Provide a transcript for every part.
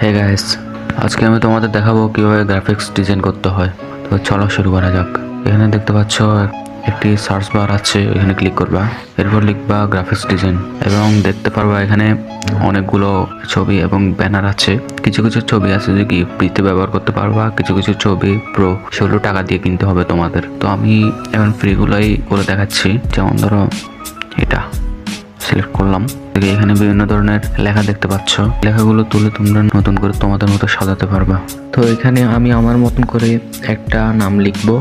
Hey guys, আজকে আমি তোমাদের দেখাবো কিভাবে গ্রাফিক্স ডিজাইন করতে হয়। তো চলো শুরু করা যাক। এখানে দেখতে পাচ্ছ একটি সার্চ বার আছে, এখানে ক্লিক করবা, এরপর লিখবা গ্রাফিক্স ডিজাইন এবং দেখতে পারবা এখানে অনেকগুলো ছবি এবং ব্যানার আছে। কিছু কিছু ছবি আছে যে কি ফ্রিতে ব্যবহার করতে পারবা, কিছু কিছু ছবি প্রো সেগুলো টাকা দিয়ে কিনতে হবে তোমাদের। তো আমি এখন ফ্রিগুলোই করে দেখাচ্ছি। যেমন ধরো এটা সিলেক্ট করলাম, এখানে বিভিন্ন ধরনের লেখা দেখতে পাচ্ছ। লেখাগুলো তুলে তোমরা নতুন করে তোমাদের মতো সাজাতে পারবা। তো এখানে আমি আমার মতন করে একটা নাম লিখবো,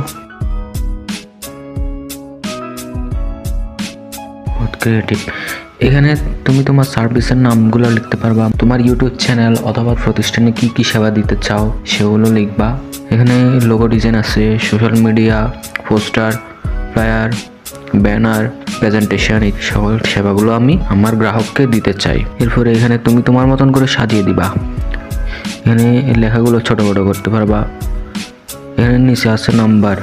ক্রিয়েটিভ। এখানে তুমি তোমার সার্ভিসের নামগুলো লিখতে পারবা, তোমার ইউটিউব চ্যানেল অথবা প্রতিষ্ঠানে কি কি সেবা দিতে চাও সেগুলো লিখবা। এখানে লোগো ডিজাইন আছে, social media, poster, flyer, banner, presentation, এই সকল সেবাগুলো আমি আমার গ্রাহককে দিতে চাই। এরপরে এখানে তুমি তোমার মতন করে সাজিয়ে দিবা। এখানে লেখাগুলো ছোট বড় করতে পারবা। এখানে নিচে আছে নাম্বার,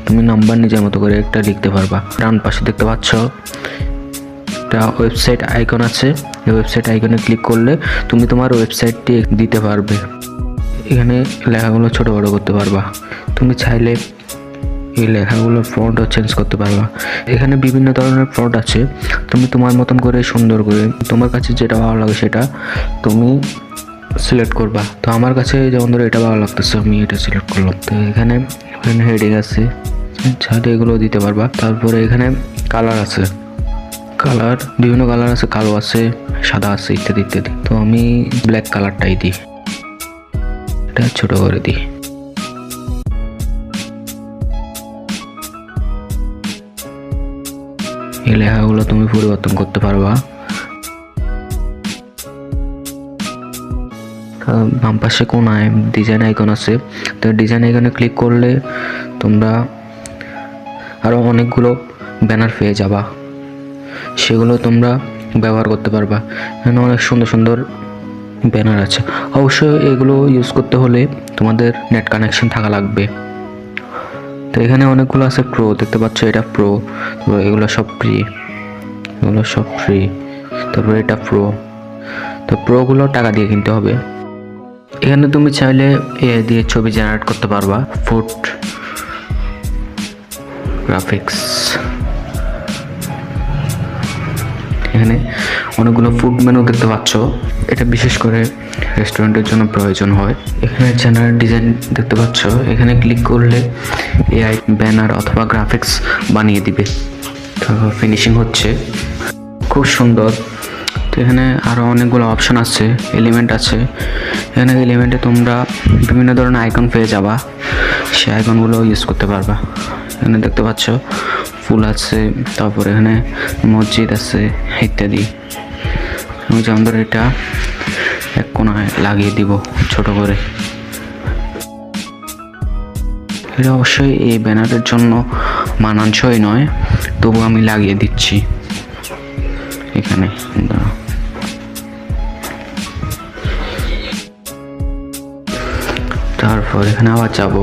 তুমি নাম্বার নিজের মতো করে একটা লিখতে পারবা। ডান পাশে দেখতে পাচ্ছ একটা ওয়েবসাইট আইকন আছে, এই ওয়েবসাইট আইকনে ক্লিক করলে তুমি তোমার ওয়েবসাইটটি দিতে পারবে। এখানে লেখাগুলো ছোট বড় করতে পারবা। তুমি চাইলে এই লেখাগুলোর ফন্টও চেঞ্জ করতে পারবা। এখানে বিভিন্ন ধরনের ফন্ট আছে, তুমি তোমার মতন করে সুন্দর করে তোমার কাছে যেটা ভালো লাগে সেটা তুমি সিলেক্ট করবা। তো আমার কাছে যেমন ধরো এটা ভালো লাগতেছে, আমি এটা সিলেক্ট করলাম। তো এখানে হেডিং আছে, চাইলে এগুলো দিতে পারবা। তারপরে এখানে কালার আছে, কালার বিভিন্ন কালার আছে, কালো আছে, সাদা আছে, ইত্যাদি ইত্যাদি। তো আমি ব্ল্যাক কালারটাই দিই, এটা ছোট করে দিই। এই লেখাগুলো তুমি পরিবর্তন করতে পারবা। বাম পাশে কোনায় ডিজাইন আইকন আছে, তো ডিজাইন আইকনে ক্লিক করলে তোমরা আরও অনেকগুলো ব্যানার পেয়ে যাবা, সেগুলো তোমরা ব্যবহার করতে পারবা। এখানে অনেক সুন্দর সুন্দর ব্যানার আছে। অবশ্যই এগুলো ইউজ করতে হলে তোমাদের নেট কানেকশন থাকা লাগবে। তো এখানে অনেকগুলো আছে প্রো, দেখতে পাচ্ছ এটা প্রো, এগুলো সব ফ্রি, এগুলো সব ফ্রি। তারপরে এটা প্রো, তো প্রোগুলো টাকা দিয়ে কিনতে হবে। এখানে তুমি চাইলে এআই দিয়ে ছবি জেনারেট করতে পারবা। ফুড গ্রাফিক্স, এখানে অনেকগুলো ফুড মেনু দেখতে পাচ্ছ, এটা বিশেষ করে রেস্টুরেন্টের জন্য প্রয়োজন হয়। এখানে জেনারেট ডিজাইন দেখতে পাচ্ছ, এখানে ক্লিক করলে এআই ব্যানার অথবা গ্রাফিক্স বানিয়ে দিবে। তারপর ফিনিশিং হচ্ছে, খুব সুন্দর। তো এখানে আরও অনেকগুলো অপশন আছে, এলিমেন্ট আছে। এখানে এলিমেন্টে তোমরা বিভিন্ন ধরনের আইকন পেয়ে যাবা, সেই আইকনগুলো ইউজ করতে পারবা। এখানে দেখতে পাচ্ছ ফুল আছে, তারপর এখানে মসজিদ আছে, ইত্যাদি। আমি যেমন ধর এটা এক কোণায় লাগিয়ে দিব ছোট করে। এটা অবশ্যই এই ব্যানারের জন্য মানানসই নয়, তবু আমি লাগিয়ে দিচ্ছি এখানে। তারপর এখানে আবার যাবো,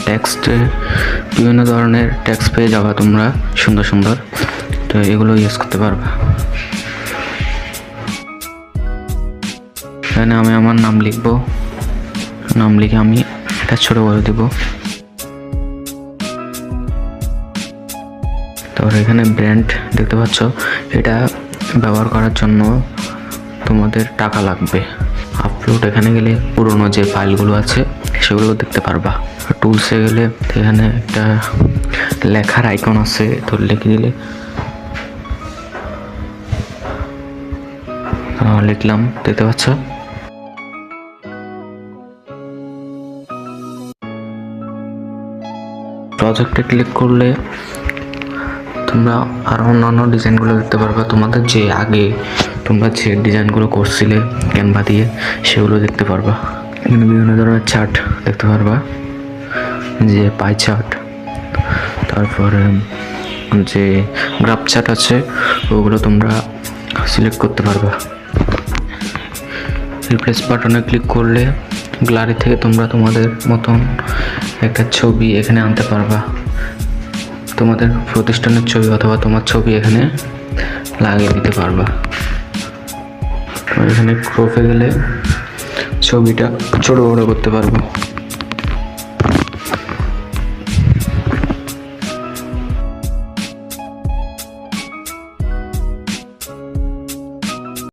টেক্সটে বিভিন্ন ধরনের টেক্সট পেয়ে যাবা তোমরা সুন্দর সুন্দর। তো এগুলো ইউজ করতে পারবা। এখানে আমি আমার নাম লিখবো, নাম লিখে আমি এটা ছোট করে দেব। তারপর এখানে ব্র্যান্ড দেখতে পাচ্ছ, এটা ব্যবহার করার জন্য তোমাদের টাকা লাগবে। আপলোড, এখানে গেলে পুরোনো যে ফাইলগুলো আছে সেগুলো দেখতে পারবা। টুলসে গেলে এখানে একটা লেখার আইকন আছে, তো লিখে দিলে লিখলাম, দেখতে পাচ্ছ। প্রজেক্টে ক্লিক করলে তোমরা আরও অন্যান্য ডিজাইনগুলো দেখতে পারবা। তোমাদের যে আগে তোমরা যে ডিজাইনগুলো করছিলে ক্যানভা দিয়ে সেগুলো দেখতে পারবা। এখানে বিভিন্ন ধরনের চার্ট দেখতে পারবা, যে পাই চার্ট, তারপরে যে গ্রাফ চার্ট আছে ওগুলো তোমরা সিলেক্ট করতে পারবা। রিপ্লেস বাটনে ক্লিক করলে গ্যালারি থেকে তোমরা তোমাদের মতন একটা ছবি এখানে আনতে পারবা। তোমাদের প্রতিষ্ঠানের ছবি অথবা তোমার ছবি এখানে লাগিয়ে দিতে পারবা। আর এখানে ক্রপে গেলে ছবিটা ছোট বড় করতে পারবো।